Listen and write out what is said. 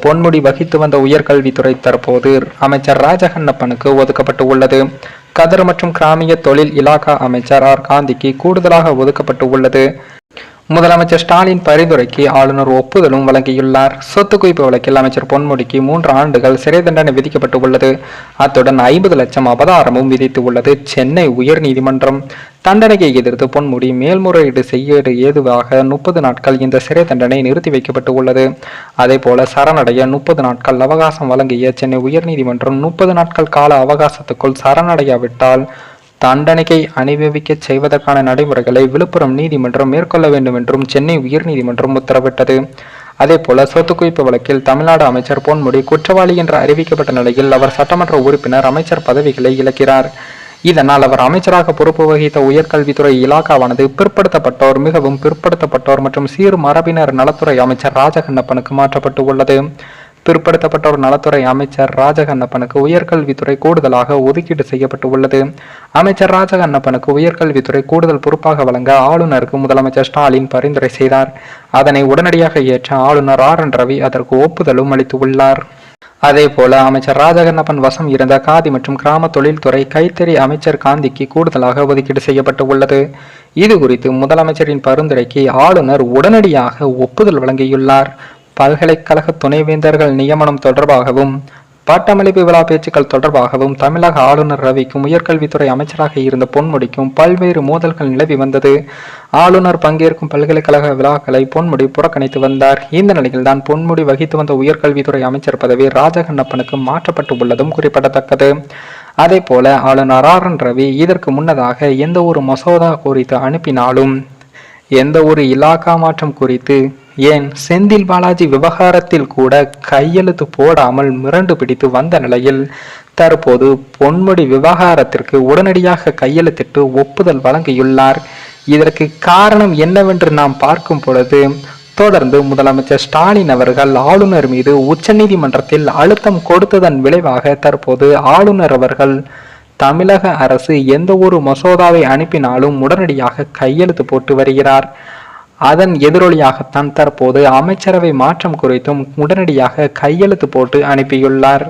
பொன்முடி வகித்து வந்த உயர்கல்வித்துறை தற்போது அமைச்சர் ராஜகண்ணப்பனுக்கு ஒதுக்கப்பட்டு உள்ளது. கதர் மற்றும் கிராமிய தொழில் இலாகா அமைச்சர் ஆர் காந்திக்கு கூடுதலாக ஒதுக்கப்பட்டு உள்ளது. முதலமைச்சர் ஸ்டாலின் பரிந்துரைக்கு ஆளுநர் ஒப்புதலும் வழங்கியுள்ளார். சொத்து குவிப்பு வழக்கில் அமைச்சர் பொன்முடிக்கு 3 ஆண்டுகள் சிறை தண்டனை விதிக்கப்பட்டு உள்ளது. அத்துடன் 50 லட்சம் அபராதமும் விதித்து உள்ளது சென்னை உயர்நீதிமன்றம். தண்டனையை எதிர்த்து பொன்முடி மேல்முறையீடு செய்ய ஏதுவாக 30 நாட்கள் இந்த சிறை தண்டனை நிறுத்தி வைக்கப்பட்டு உள்ளது. அதேபோல சரணடைய 30 நாட்கள் அவகாசம் வழங்கிய சென்னை உயர்நீதிமன்றம் 30 நாட்கள் கால அவகாசத்துக்குள் சரணடையாவிட்டால் தண்டனையை அனுபவிக்க செய்வதற்கான நடைமுறைகளை விழுப்புரம் நீதிமன்றம் மேற்கொள்ள வேண்டும் என்றும் சென்னை உயர்நீதிமன்றம் உத்தரவிட்டது. அதேபோல சொத்து குவிப்பு வழக்கில் தமிழ்நாடு அமைச்சர் பொன்முடி குற்றவாளி என்று அறிவிக்கப்பட்ட நிலையில் அவர் சட்டமன்ற உறுப்பினர் அமைச்சர் பதவிகளை இழக்கிறார். இதனால் அவர் அமைச்சராக பொறுப்பு வகித்த உயர்கல்வித்துறை இலாகாவானது பிற்படுத்தப்பட்டோர், மிகவும் பிற்படுத்தப்பட்டோர் மற்றும் சீர் மரபினர் நலத்துறை அமைச்சர் ராஜகண்ணப்பனுக்கு மாற்றப்பட்டு உள்ளது. பிற்படுத்தப்பட்டோர் நலத்துறை அமைச்சர் ராஜகண்ணப்பனுக்கு உயர்கல்வித்துறை கூடுதலாக ஒதுக்கீடு செய்யப்பட்டு உள்ளது. அமைச்சர் ராஜகண்ணப்பனுக்கு உயர்கல்வித்துறை கூடுதல் பொறுப்பாக வழங்க ஆளுநருக்கு முதலமைச்சர் ஸ்டாலின் பரிந்துரை செய்தார். அதனை உடனடியாக ஏற்ற ஆளுநர் RN ரவி அதற்கு ஒப்புதலும் அளித்துள்ளார். அதேபோல அமைச்சர் ராஜகண்ணப்பன் வசம் இருந்த காதி மற்றும் கிராம தொழில்துறை கைத்தறி அமைச்சர் காந்திக்கு கூடுதலாக ஒதுக்கீடு செய்யப்பட்டு உள்ளது. இது குறித்து முதலமைச்சரின் பரிந்துரைக்கு ஆளுநர் உடனடியாக ஒப்புதல் வழங்கியுள்ளார். பல்கலைக்கழக துணைவேந்தர்கள் நியமனம் தொடர்பாகவும் பட்டமளிப்பு விழா பேச்சுக்கள் தொடர்பாகவும் தமிழக ஆளுநர் ரவிக்கும் உயர்கல்வித்துறை அமைச்சராக இருந்த பொன்முடிக்கும் பல்வேறு மோதல்கள் நிலவி வந்தது. ஆளுநர் பங்கேற்கும் பல்கலைக்கழக விழாக்களை பொன்முடி புறக்கணித்து வந்தார். இந்த நிலையில்தான் பொன்முடி வகித்து வந்த உயர்கல்வித்துறை அமைச்சர் பதவி ராஜகண்ணப்பனுக்கு மாற்றப்பட்டு உள்ளதும் குறிப்பிடத்தக்கது. அதே போல ஆளுநர் RN ரவி இதற்கு முன்னதாக எந்த ஒரு மசோதா குறித்து அனுப்பினாலும் எந்த ஒரு இலாகா மாற்றம் குறித்து, ஏன் செந்தில் பாலாஜி விவகாரத்தில் கூட கையெழுத்து போடாமல் மிரண்டு பிடித்து வந்த நிலையில் தற்போது பொன்முடி விவகாரத்திற்கு உடனடியாக கையெழுத்திட்டு ஒப்புதல் வழங்கியுள்ளார். இதற்கு காரணம் என்னவென்று நாம் பார்க்கும் பொழுது, தொடர்ந்து முதலமைச்சர் ஸ்டாலின் அவர்கள் ஆளுநர் மீது உச்சநீதிமன்றத்தில் அழுத்தம் கொடுத்ததன் விளைவாக தற்போது ஆளுநர் அவர்கள் தமிழக அரசு எந்த ஒரு மசோதாவை அனுப்பினாலும் உடனடியாக கையெழுத்து போட்டு வருகிறார். அதன் எதிரொலியாகத்தான் தற்போது அமைச்சரவை மாற்றம் குறித்தும் உடனடியாக கையெழுத்து போட்டு அனுப்பியுள்ளார்.